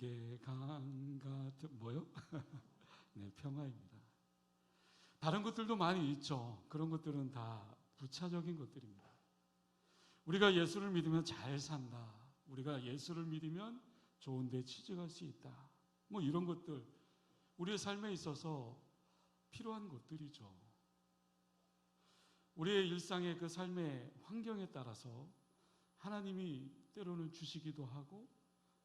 속에 강 같은 뭐요? 네, 평화입니다. 다른 것들도 많이 있죠. 그런 것들은 다 부차적인 것들입니다. 우리가 예수를 믿으면 잘 산다. 우리가 예수를 믿으면 좋은 데 취직할 수 있다. 뭐 이런 것들 우리의 삶에 있어서 필요한 것들이죠. 우리의 일상의 그 삶의 환경에 따라서 하나님이 때로는 주시기도 하고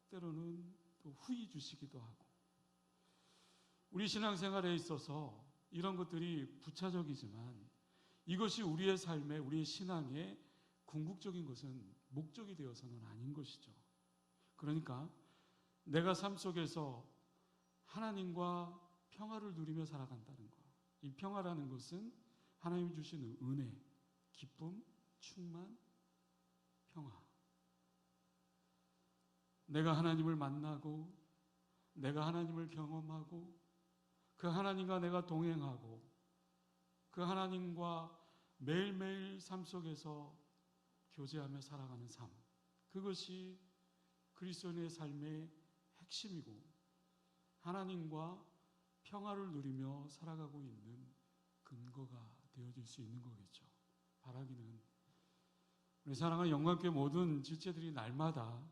때로는 또 후히 주시기도 하고 우리 신앙생활에 있어서 이런 것들이 부차적이지만 이것이 우리의 삶에 우리의 신앙의 궁극적인 것은 목적이 되어서는 아닌 것이죠. 그러니까 내가 삶 속에서 하나님과 평화를 누리며 살아간다는 것. 이 평화라는 것은 하나님이 주시는 은혜, 기쁨, 충만, 평화. 내가 하나님을 만나고 내가 하나님을 경험하고 그 하나님과 내가 동행하고 그 하나님과 매일매일 삶 속에서 교제하며 살아가는 삶. 그것이 그리스도인의 삶의 핵심이고 하나님과 평화를 누리며 살아가고 있는 근거가 되어질 수 있는 거겠죠. 바라기는 우리 사랑하는 영광교회 모든 지체들이 날마다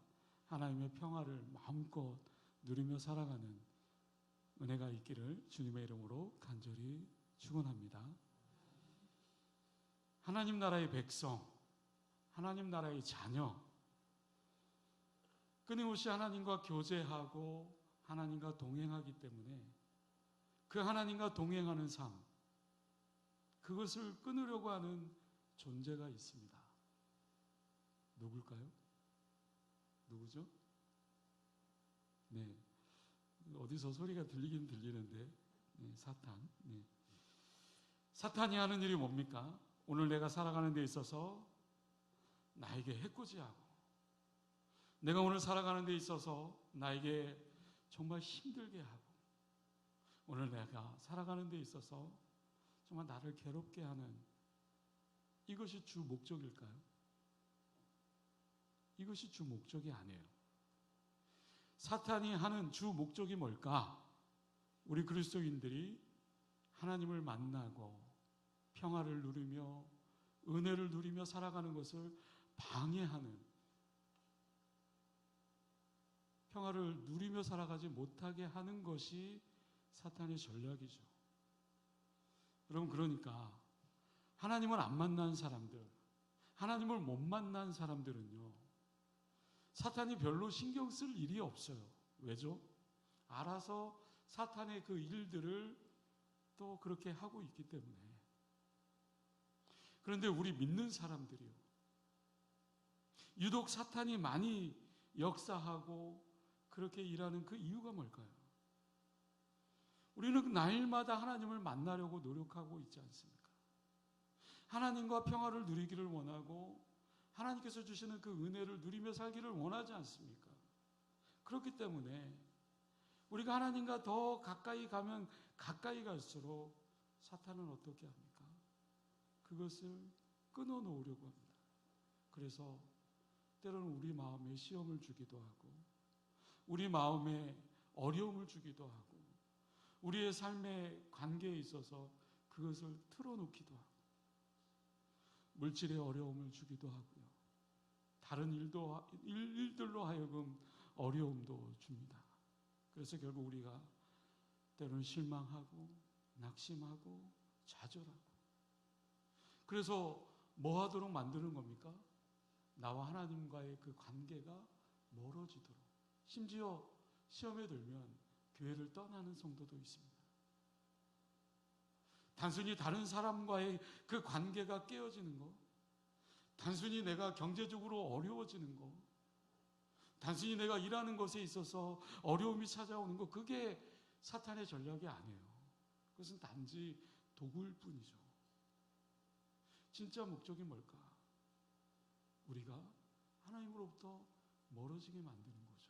하나님의 평화를 마음껏 누리며 살아가는 은혜가 있기를 주님의 이름으로 간절히 축원합니다. 하나님 나라의 백성, 하나님 나라의 자녀, 끊임없이 하나님과 교제하고 하나님과 동행하기 때문에 그 하나님과 동행하는 삶, 그것을 끊으려고 하는 존재가 있습니다. 누굴까요? 누구죠? 네, 어디서 소리가 들리긴 들리는데 네, 사탄. 네. 사탄이 하는 일이 뭡니까? 오늘 내가 살아가는 데 있어서 나에게 해코지하고 내가 오늘 살아가는 데 있어서 나에게 정말 힘들게 하고 오늘 내가 살아가는 데 있어서 정말 나를 괴롭게 하는 이것이 주 목적일까요? 이것이 주 목적이 아니에요. 사탄이 하는 주 목적이 뭘까? 우리 그리스도인들이 하나님을 만나고 평화를 누리며 은혜를 누리며 살아가는 것을 방해하는, 평화를 누리며 살아가지 못하게 하는 것이 사탄의 전략이죠. 여러분, 그러니까 하나님을 안 만난 사람들, 하나님을 못 만난 사람들은요, 사탄이 별로 신경 쓸 일이 없어요. 왜죠? 알아서 사탄의 그 일들을 또 그렇게 하고 있기 때문에. 그런데 우리 믿는 사람들이요, 유독 사탄이 많이 역사하고 그렇게 일하는 그 이유가 뭘까요? 우리는 날마다 하나님을 만나려고 노력하고 있지 않습니까? 하나님과 평화를 누리기를 원하고 하나님께서 주시는 그 은혜를 누리며 살기를 원하지 않습니까? 그렇기 때문에 우리가 하나님과 더 가까이 가면 가까이 갈수록 사탄은 어떻게 합니까? 그것을 끊어놓으려고 합니다. 그래서 때로는 우리 마음에 시험을 주기도 하고 우리 마음에 어려움을 주기도 하고 우리의 삶의 관계에 있어서 그것을 틀어놓기도 하고 물질의 어려움을 주기도 하고요. 다른 일들로 하여금 어려움도 줍니다. 그래서 결국 우리가 때로는 실망하고 낙심하고 좌절하고 그래서 뭐 하도록 만드는 겁니까? 나와 하나님과의 그 관계가 멀어지도록, 심지어 시험에 들면 교회를 떠나는 성도도 있습니다. 단순히 다른 사람과의 그 관계가 깨어지는 것, 단순히 내가 경제적으로 어려워지는 것, 단순히 내가 일하는 것에 있어서 어려움이 찾아오는 것, 그게 사탄의 전략이 아니에요. 그것은 단지 도구일 뿐이죠. 진짜 목적이 뭘까? 우리가 하나님으로부터 멀어지게 만드는 거죠.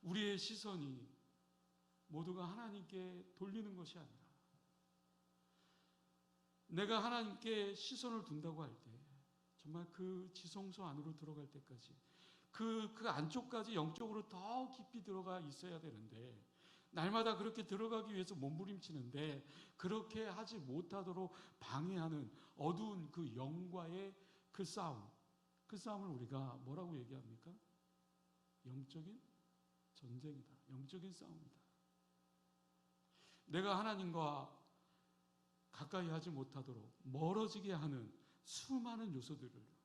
우리의 시선이 모두가 하나님께 돌리는 것이 아니라 내가 하나님께 시선을 둔다고 할 때 정말 그 지성소 안으로 들어갈 때까지 그 안쪽까지 영적으로 더 깊이 들어가 있어야 되는데 날마다 그렇게 들어가기 위해서 몸부림치는데 그렇게 하지 못하도록 방해하는 어두운 그 영과의 그 싸움을 우리가 뭐라고 얘기합니까? 영적인 전쟁이다. 영적인 싸움이다. 내가 하나님과 가까이 하지 못하도록 멀어지게 하는 수많은 요소들을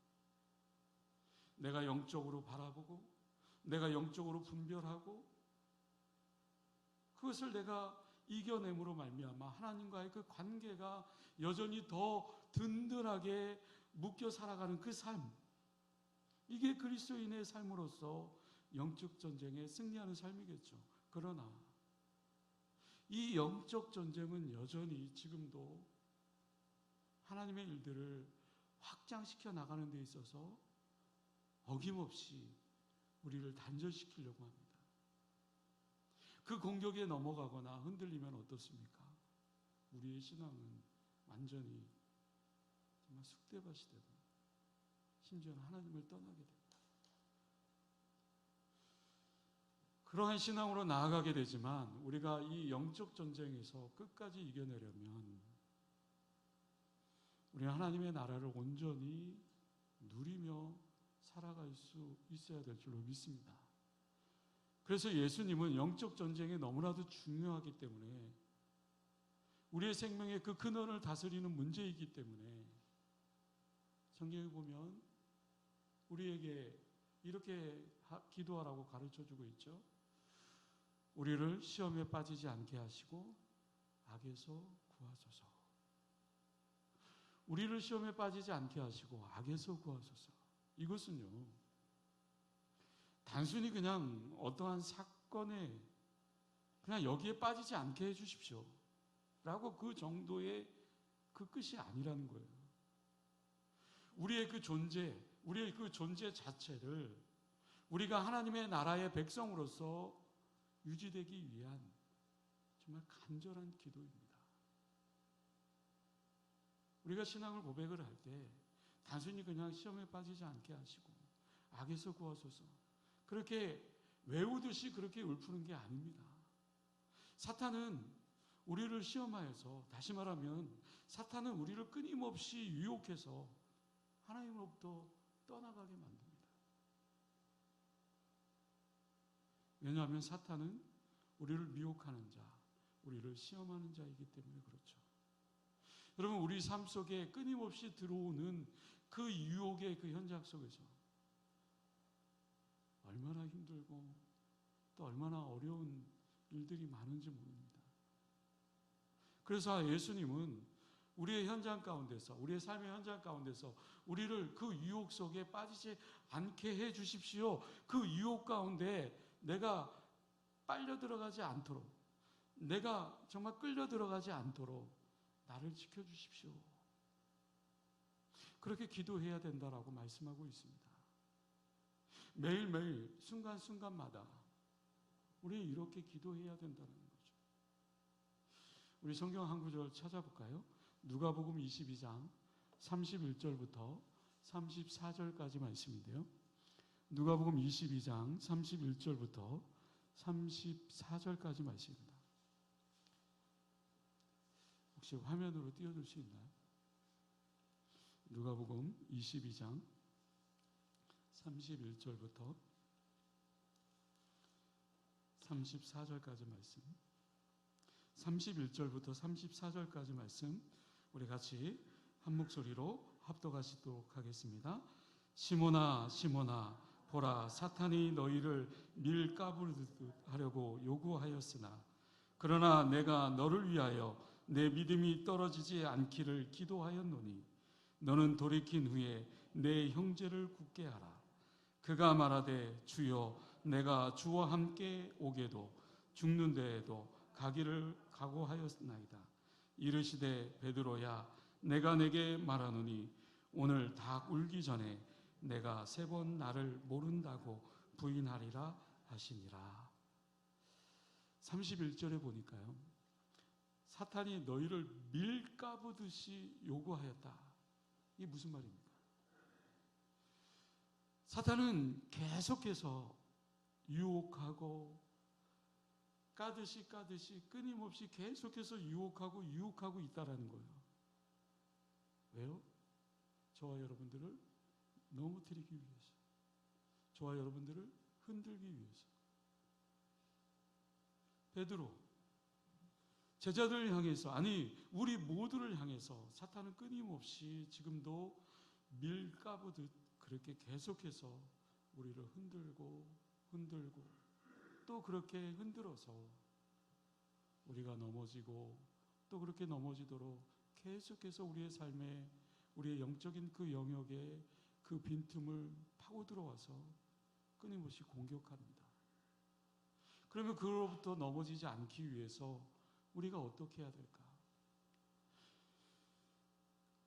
내가 영적으로 바라보고 내가 영적으로 분별하고 그것을 내가 이겨냄으로 말미암아 하나님과의 그 관계가 여전히 더 든든하게 묶여 살아가는 그 삶, 이게 그리스도인의 삶으로서 영적 전쟁에 승리하는 삶이겠죠. 그러나 이 영적 전쟁은 여전히 지금도 하나님의 일들을 확장시켜 나가는 데 있어서 어김없이 우리를 단절시키려고 합니다. 그 공격에 넘어가거나 흔들리면 어떻습니까? 우리의 신앙은 완전히 정말 쑥대밭이 되고 심지어는 하나님을 떠나게 됩니다. 그러한 신앙으로 나아가게 되지만 우리가 이 영적 전쟁에서 끝까지 이겨내려면 우리 하나님의 나라를 온전히 누리며 살아갈 수 있어야 될 줄로 믿습니다. 그래서 예수님은 영적 전쟁이 너무나도 중요하기 때문에 우리의 생명의 그 근원을 다스리는 문제이기 때문에 성경에 보면 우리에게 이렇게 기도하라고 가르쳐주고 있죠. 우리를 시험에 빠지지 않게 하시고 악에서 구하소서. 우리를 시험에 빠지지 않게 하시고 악에서 구하소서. 이것은요, 단순히 그냥 어떠한 사건에 그냥 여기에 빠지지 않게 해주십시오 라고 그 정도의 그 끝이 아니라는 거예요. 우리의 그 존재 자체를 우리가 하나님의 나라의 백성으로서 유지되기 위한 정말 간절한 기도입니다. 우리가 신앙을 고백을 할 때 단순히 그냥 시험에 빠지지 않게 하시고 악에서 구하소서 그렇게 외우듯이 그렇게 읊는 게 아닙니다. 사탄은 우리를 시험하여서, 다시 말하면 사탄은 우리를 끊임없이 유혹해서 하나님으로부터 떠나가게 만듭니다. 왜냐하면 사탄은 우리를 미혹하는 자, 우리를 시험하는 자이기 때문에 그렇죠. 여러분, 우리 삶 속에 끊임없이 들어오는 그 유혹의 그 현장 속에서 얼마나 힘들고 또 얼마나 어려운 일들이 많은지 모릅니다. 그래서 예수님은 우리의 현장 가운데서, 우리의 삶의 현장 가운데서 우리를 그 유혹 속에 빠지지 않게 해 주십시오. 그 유혹 가운데 내가 빨려 들어가지 않도록, 내가 정말 끌려 들어가지 않도록 나를 지켜주십시오. 그렇게 기도해야 된다라고 말씀하고 있습니다. 매일매일 순간순간마다 우리 이렇게 기도해야 된다는 거죠. 우리 성경 한 구절 찾아볼까요? 누가복음 22장 31절부터 34절까지 말씀인데요. 누가복음 22장 31절부터 34절까지 말씀입니다. 혹시 화면으로 띄워줄 수 있나요? 누가복음 22장 31절부터 34절까지 말씀, 31절부터 34절까지 말씀 우리 같이 한 목소리로 합독하시도록 하겠습니다. 시몬아 시몬아 보라, 사탄이 너희를 밀가부르듯 하려고 요구하였으나 그러나 내가 너를 위하여 내 믿음이 떨어지지 않기를 기도하였노니 너는 돌이킨 후에 내 형제를 굳게 하라. 그가 말하되 주여 내가 주와 함께 오게도 죽는 데에도 가기를 각오하였나이다. 이르시되 베드로야 내가 내게 말하노니 오늘 닭 울기 전에 내가 3번 나를 모른다고 부인하리라 하시니라. 31절에 보니까요, 사탄이 너희를 밀가부듯이 요구하였다. 이게 무슨 말입니까? 사탄은 계속해서 유혹하고 까듯이 끊임없이 계속해서 유혹하고 있다라는 거예요. 왜요? 저와 여러분들을 넘어뜨리기 위해서, 저와 여러분들을 흔들기 위해서. 베드로, 제자들을 향해서, 아니 우리 모두를 향해서 사탄은 끊임없이 지금도 밀 까부듯 그렇게 계속해서 우리를 흔들고 또 그렇게 흔들어서 우리가 넘어지고 또 그렇게 넘어지도록 계속해서 우리의 삶에, 우리의 영적인 그 영역에 그 빈틈을 파고 들어와서 끊임없이 공격합니다. 그러면 그로부터 넘어지지 않기 위해서 우리가 어떻게 해야 될까?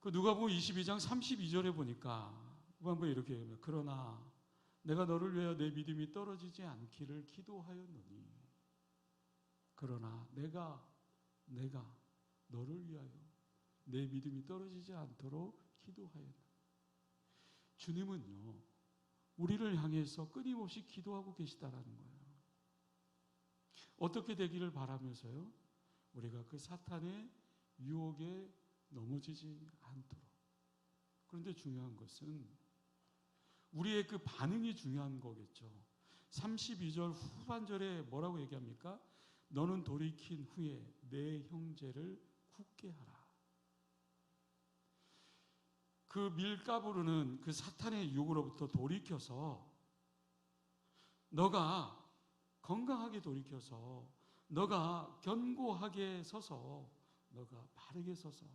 그 누가복음 22장 32절에 보니까 후반부에 이렇게 얘기합니다. 그러나 내가 너를 위하여 내 믿음이 떨어지지 않기를 기도하였노니, 그러나 내가 너를 위하여 내 믿음이 떨어지지 않도록 기도하였노니. 주님은요, 우리를 향해서 끊임없이 기도하고 계시다라는 거예요. 어떻게 되기를 바라면서요? 우리가 그 사탄의 유혹에 넘어지지 않도록. 그런데 중요한 것은 우리의 그 반응이 중요한 거겠죠. 32절 후반절에 뭐라고 얘기합니까? 너는 돌이킨 후에 내 형제를 굳게 하라. 그 밀가부르는 그 사탄의 유혹으로부터 돌이켜서, 너가 건강하게 돌이켜서, 너가 견고하게 서서, 너가 바르게 서서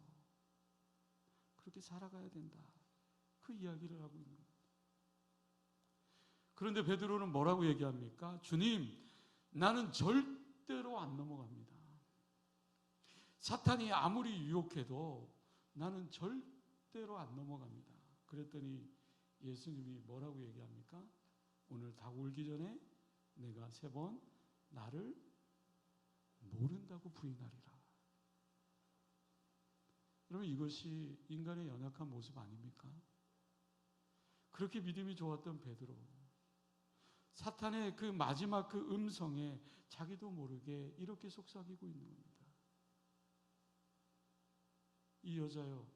그렇게 살아가야 된다. 그 이야기를 하고 있는 거예요. 그런데 베드로는 뭐라고 얘기합니까? 주님, 나는 절대로 안 넘어갑니다. 사탄이 아무리 유혹해도 나는 절대로 안 넘어갑니다. 그랬더니 예수님이 뭐라고 얘기합니까? 오늘 닭 울기 전에 내가 3번 나를 모른다고 부인하리라. 여러분, 이것이 인간의 연약한 모습 아닙니까? 그렇게 믿음이 좋았던 베드로, 사탄의 그 마지막 그 음성에 자기도 모르게 이렇게 속삭이고 있는 겁니다. 이 여자여,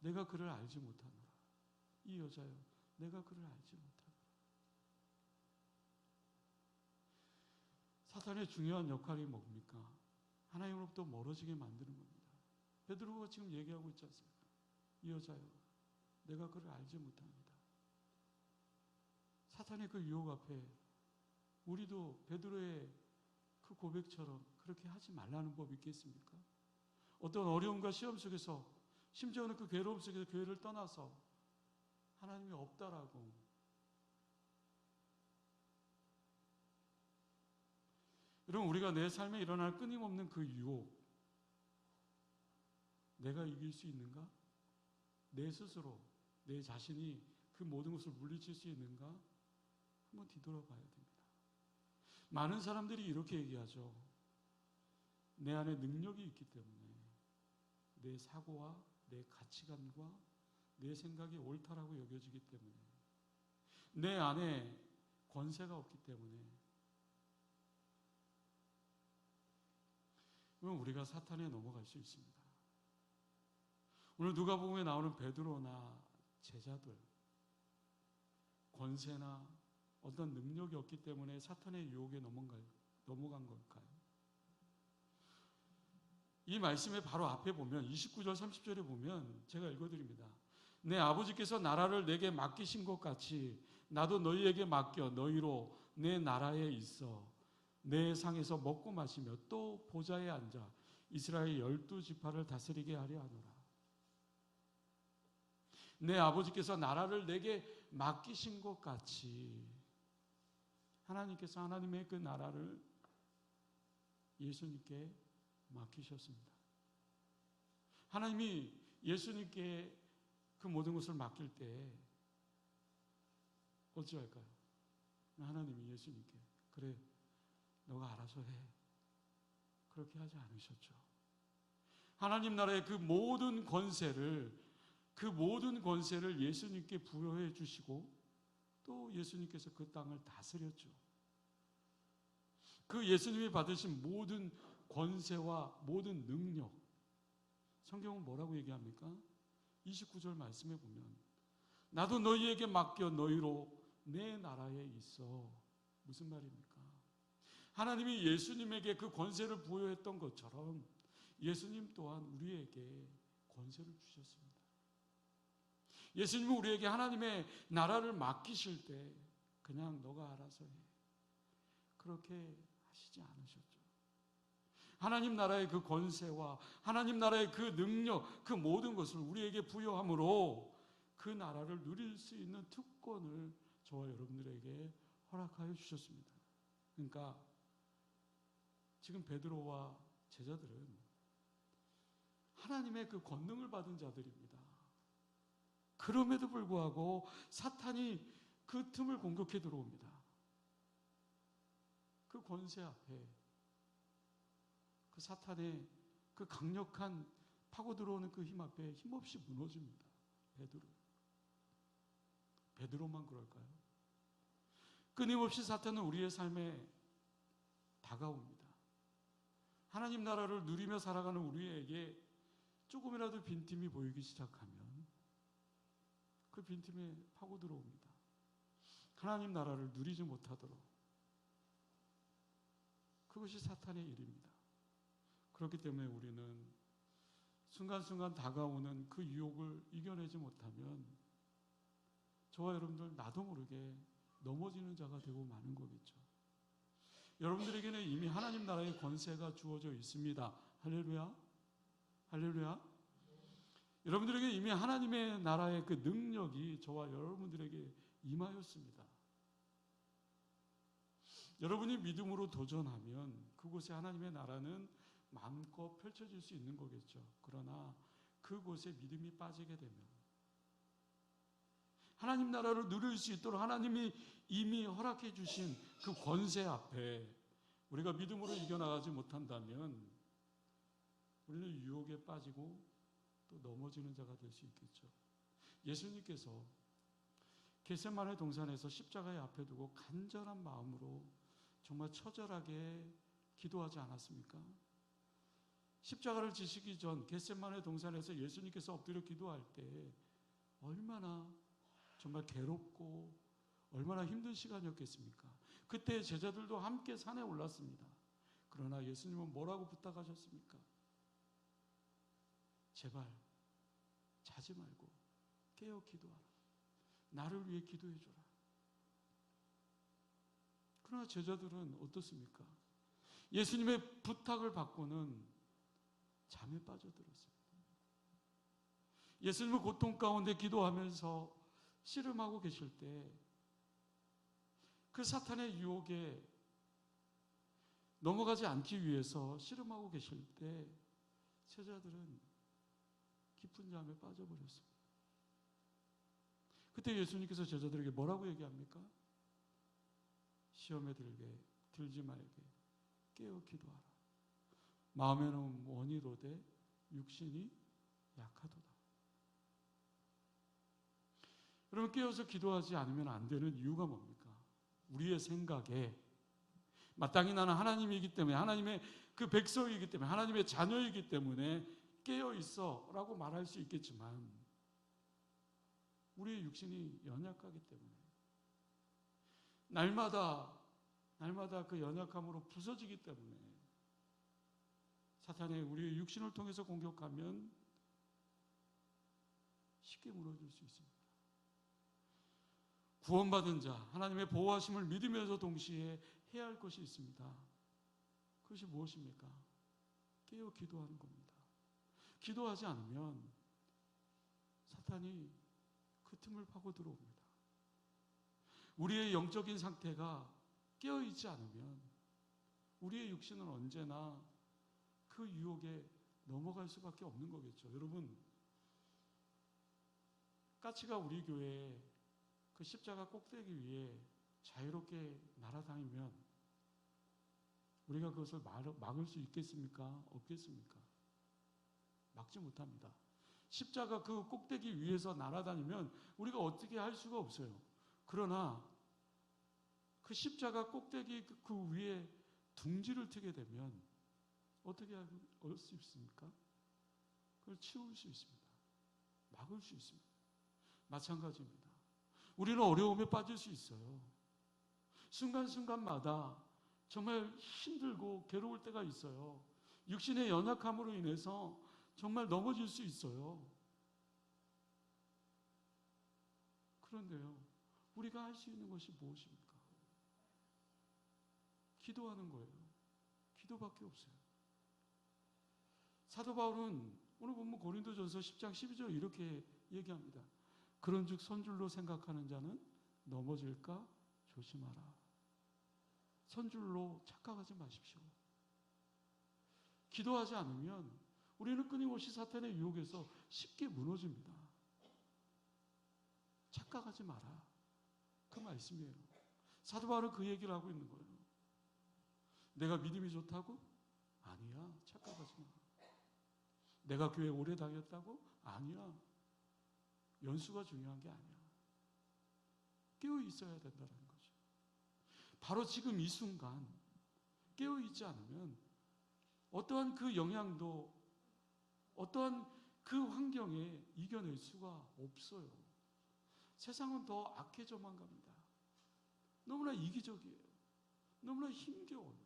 내가 그를 알지 못하노라. 이 여자여, 내가 그를 알지 못하노라. 사탄의 중요한 역할이 뭡니까? 하나님으로부터 멀어지게 만드는 겁니다. 베드로가 지금 얘기하고 있지 않습니까? 이 여자여, 내가 그를 알지 못합니다. 사탄의 그 유혹 앞에 우리도 베드로의 그 고백처럼 그렇게 하지 말라는 법이 있겠습니까? 어떤 어려움과 시험 속에서, 심지어는 그 괴로움 속에서 교회를 떠나서 하나님이 없다라고, 여러분, 우리가 내 삶에 일어날 끊임없는 그 유혹, 내가 이길 수 있는가? 내 스스로, 내 자신이 그 모든 것을 물리칠 수 있는가? 한번 뒤돌아봐야 됩니다. 많은 사람들이 이렇게 얘기하죠. 내 안에 능력이 있기 때문에, 내 사고와 내 가치관과 내 생각이 옳다라고 여겨지기 때문에, 내 안에 권세가 없기 때문에, 그럼 우리가 사탄에 넘어갈 수 있습니다. 오늘 누가복음에 나오는 베드로나 제자들, 권세나 어떤 능력이 없기 때문에 사탄의 유혹에 넘어간 걸까요? 이 말씀의 바로 앞에 보면 29절 30절에 보면 제가 읽어드립니다. 내 아버지께서 나라를 내게 맡기신 것 같이 나도 너희에게 맡겨 너희로 내 나라에 있어 내 상에서 먹고 마시며 또 보좌에 앉아 이스라엘 12지파를 다스리게 하려 하노라. 내 아버지께서 나라를 내게 맡기신 것 같이 하나님께서 하나님의 그 나라를 예수님께 맡기셨습니다. 하나님이 예수님께 그 모든 것을 맡길 때 어찌할까요? 하나님이 예수님께 그래, 너가 알아서 해. 그렇게 하지 않으셨죠. 하나님 나라의 그 모든 권세를 예수님께 부여해 주시고 또 예수님께서 그 땅을 다스렸죠. 그 예수님이 받으신 모든 권세와 모든 능력, 성경은 뭐라고 얘기합니까? 29절 말씀해 보면 나도 너희에게 맡겨 너희로 내 나라에 있어. 무슨 말입니까? 하나님이 예수님에게 그 권세를 부여했던 것처럼 예수님 또한 우리에게 권세를 주셨습니다. 예수님은 우리에게 하나님의 나라를 맡기실 때 그냥 너가 알아서 해, 그렇게 하시지 않으셨죠. 하나님 나라의 그 권세와 하나님 나라의 그 능력, 그 모든 것을 우리에게 부여함으로 그 나라를 누릴 수 있는 특권을 저와 여러분들에게 허락하여 주셨습니다. 그러니까 지금 베드로와 제자들은 하나님의 그 권능을 받은 자들입니다. 그럼에도 불구하고 사탄이 그 틈을 공격해 들어옵니다. 그 권세 앞에, 그 사탄의 그 강력한 파고 들어오는 그 힘 앞에 힘없이 무너집니다. 베드로만 그럴까요? 끊임없이 사탄은 우리의 삶에 다가옵니다. 하나님 나라를 누리며 살아가는 우리에게 조금이라도 빈틈이 보이기 시작하면 그 빈틈에 파고 들어옵니다. 하나님 나라를 누리지 못하도록. 그것이 사탄의 일입니다. 그렇기 때문에 우리는 순간순간 다가오는 그 유혹을 이겨내지 못하면 저와 여러분들 나도 모르게 넘어지는 자가 되고 마는 거겠죠. 여러분들에게는 이미 하나님 나라의 권세가 주어져 있습니다. 할렐루야. 할렐루야. 여러분들에게 이미 하나님의 나라의 그 능력이 저와 여러분들에게 임하였습니다. 여러분이 믿음으로 도전하면 그곳에 하나님의 나라는 마음껏 펼쳐질 수 있는 거겠죠. 그러나 그곳에 믿음이 빠지게 되면 하나님 나라를 누릴 수 있도록 하나님이 이미 허락해 주신 그 권세 앞에 우리가 믿음으로 이겨나가지 못한다면 우리는 유혹에 빠지고 또 넘어지는 자가 될 수 있겠죠. 예수님께서 겟세마네 동산에서 십자가의 앞에 두고 간절한 마음으로 정말 처절하게 기도하지 않았습니까? 십자가를 지시기 전 겟세마네 동산에서 예수님께서 엎드려 기도할 때 얼마나 정말 괴롭고 얼마나 힘든 시간이었겠습니까? 그때 제자들도 함께 산에 올랐습니다. 그러나 예수님은 뭐라고 부탁하셨습니까? 제발 자지 말고 깨어 기도하라. 나를 위해 기도해 줘라. 그러나 제자들은 어떻습니까? 예수님의 부탁을 받고는 잠에 빠져들었습니다. 예수님은 고통 가운데 기도하면서 씨름하고 계실 때 그 사탄의 유혹에 넘어가지 않기 위해서 씨름하고 계실 때 제자들은 깊은 잠에 빠져버렸습니다. 그때 예수님께서 제자들에게 뭐라고 얘기합니까? 시험에 들지 말게 깨어 기도하라. 마음에는 원이로되 육신이 약하도다. 여러분, 깨어서 기도하지 않으면 안 되는 이유가 뭡니까? 우리의 생각에 마땅히 나는 하나님이기 때문에, 하나님의 그 백성이기 때문에, 하나님의 자녀이기 때문에 깨어 있어 라고 말할 수 있겠지만 우리의 육신이 연약하기 때문에 날마다 그 연약함으로 부서지기 때문에 사탄이 우리의 육신을 통해서 공격하면 쉽게 무너질 수 있습니다. 구원받은 자, 하나님의 보호하심을 믿으면서 동시에 해야 할 것이 있습니다. 그것이 무엇입니까? 깨어 기도하는 겁니다. 기도하지 않으면 사탄이 그 틈을 파고 들어옵니다. 우리의 영적인 상태가 깨어있지 않으면 우리의 육신은 언제나 그 유혹에 넘어갈 수밖에 없는 거겠죠. 여러분, 까치가 우리 교회에 그 십자가 꼭대기 위에 자유롭게 날아다니면 우리가 그것을 막을 수 있겠습니까? 없겠습니까? 막지 못합니다. 십자가 그 꼭대기 위에서 날아다니면 우리가 어떻게 할 수가 없어요. 그러나 그 십자가 꼭대기 그 위에 둥지를 트게 되면 어떻게 할 수 있습니까? 그걸 치울 수 있습니다. 막을 수 있습니다. 마찬가지입니다. 우리는 어려움에 빠질 수 있어요. 순간순간마다 정말 힘들고 괴로울 때가 있어요. 육신의 연약함으로 인해서 정말 넘어질 수 있어요. 그런데요, 우리가 할 수 있는 것이 무엇입니까? 기도하는 거예요. 기도밖에 없어요. 사도 바울은 오늘 보면 고린도전서 10장 12절 이렇게 얘기합니다. 그런즉 선줄로 생각하는 자는 넘어질까 조심하라. 선줄로 착각하지 마십시오. 기도하지 않으면 우리는 끊임없이 사탄의 유혹에서 쉽게 무너집니다. 착각하지 마라. 그 말씀이에요. 사도 바울은 그 얘기를 하고 있는 거예요. 내가 믿음이 좋다고? 아니야. 착각하지 마. 내가 교회 오래 다녔다고? 아니야. 연수가 중요한 게 아니야. 깨어 있어야 된다는 거죠. 바로 지금 이 순간 깨어 있지 않으면 어떠한 그 영향도 어떠한 그 환경에 이겨낼 수가 없어요. 세상은 더 악해져만 갑니다. 너무나 이기적이에요. 너무나 힘겨워요.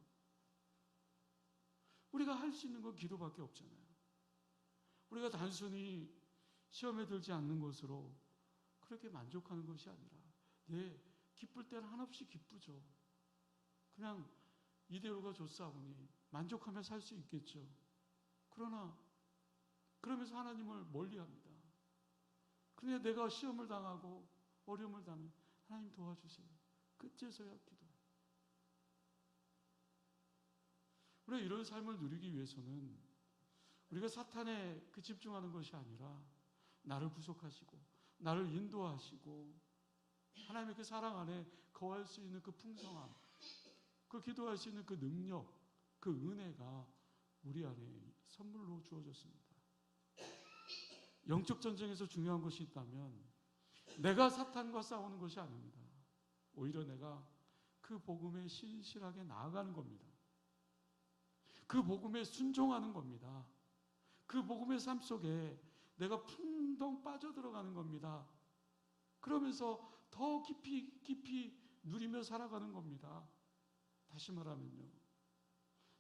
우리가 할 수 있는 건 기도밖에 없잖아요. 우리가 단순히 시험에 들지 않는 것으로 그렇게 만족하는 것이 아니라 기쁠 때는 한없이 기쁘죠. 그냥 이대로가 좋사오니 만족하며 살 수 있겠죠. 그러나 그러면서 하나님을 멀리합니다. 그런데 내가 시험을 당하고 어려움을 당하면 하나님 도와주세요. 그때서야 기도. 우리가 이런 삶을 누리기 위해서는 우리가 사탄에 집중하는 것이 아니라 나를 구속하시고 나를 인도하시고 하나님의 그 사랑 안에 거할 수 있는 그 풍성함, 그 기도할 수 있는 그 능력, 그 은혜가 우리 안에 선물로 주어졌습니다. 영적 전쟁에서 중요한 것이 있다면 내가 사탄과 싸우는 것이 아닙니다. 오히려 내가 그 복음에 신실하게 나아가는 겁니다. 그 복음에 순종하는 겁니다. 그 복음의 삶 속에 내가 풍덩 빠져들어가는 겁니다. 그러면서 더 깊이 누리며 살아가는 겁니다. 다시 말하면요,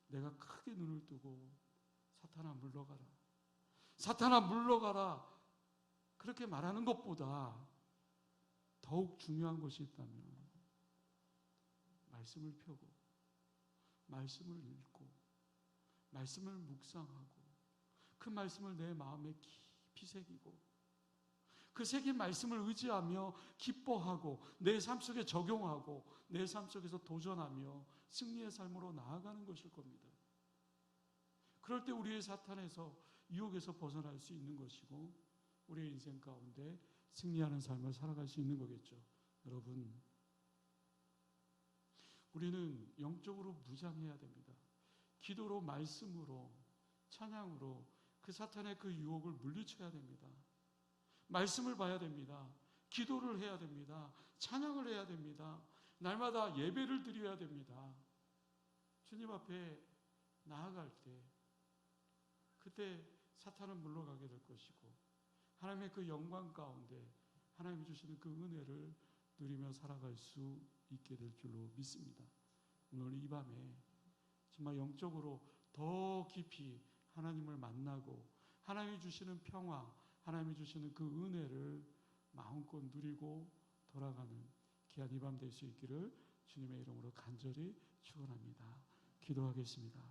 내가 크게 눈을 뜨고 사탄아 물러가라, 사탄아 물러가라 그렇게 말하는 것보다 더욱 중요한 것이 있다면 말씀을 펴고 말씀을 읽고 말씀을 묵상하고 그 말씀을 내 마음에 깊이 새기고 그 새긴 말씀을 의지하며 기뻐하고 내 삶 속에 적용하고 내 삶 속에서 도전하며 승리의 삶으로 나아가는 것일 겁니다. 그럴 때 우리의 사탄에서 유혹에서 벗어날 수 있는 것이고 우리의 인생 가운데 승리하는 삶을 살아갈 수 있는 거겠죠. 여러분, 우리는 영적으로 무장해야 됩니다. 기도로, 말씀으로, 찬양으로 그 사탄의 그 유혹을 물리쳐야 됩니다. 말씀을 봐야 됩니다. 기도를 해야 됩니다. 찬양을 해야 됩니다. 날마다 예배를 드려야 됩니다. 주님 앞에 나아갈 때 그때 사탄은 물러가게 될 것이고 하나님의 그 영광 가운데 하나님이 주시는 그 은혜를 누리며 살아갈 수 있게 될 줄로 믿습니다. 오늘 이 밤에 정말 영적으로 더 깊이 하나님을 만나고 하나님이 주시는 평화, 하나님이 주시는 그 은혜를 마음껏 누리고 돌아가는 귀한 이 밤 될 수 있기를 주님의 이름으로 간절히 축원합니다. 기도하겠습니다.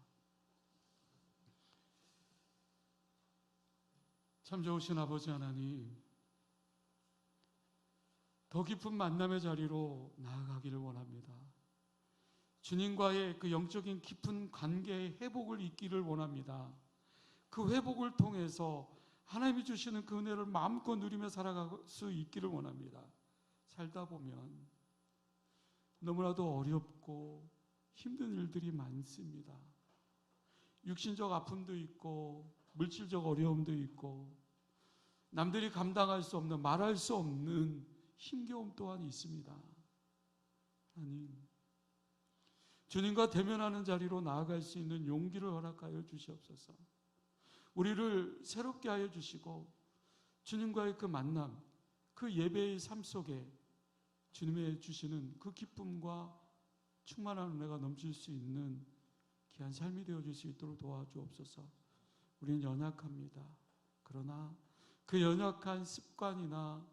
참 좋으신 아버지 하나님, 더 깊은 만남의 자리로 나아가기를 원합니다. 주님과의 그 영적인 깊은 관계의 회복을 잇기를 원합니다. 그 회복을 통해서 하나님이 주시는 그 은혜를 마음껏 누리며 살아갈 수 있기를 원합니다. 살다 보면 너무나도 어렵고 힘든 일들이 많습니다. 육신적 아픔도 있고 물질적 어려움도 있고 남들이 감당할 수 없는, 말할 수 없는 힘겨움 또한 있습니다. 하나님, 주님과 대면하는 자리로 나아갈 수 있는 용기를 허락하여 주시옵소서. 우리를 새롭게 하여 주시고 주님과의 그 만남, 그 예배의 삶 속에 주님의 주시는 그 기쁨과 충만한 은혜가 넘칠 수 있는 귀한 삶이 되어줄 수 있도록 도와주옵소서. 우리는 연약합니다. 그러나 그 연약한 습관이나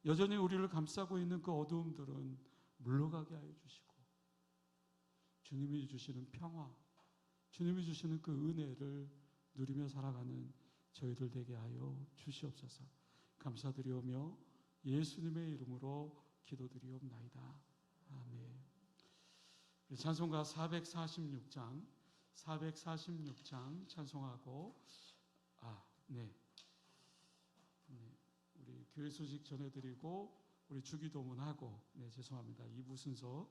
여전히 우리를 감싸고 있는 그 어두움들은 물러가게 하여 주시고 주님이 주시는 평화, 주님이 주시는 그 은혜를 누리며 살아가는 저희들 되게 하여 주시옵소서. 감사드리오며 예수님의 이름으로 기도드리옵나이다. 아멘. 찬송가 446장 찬송하고 우리 교회 소식 전해드리고 우리 주기도문하고 죄송합니다. 2부 순서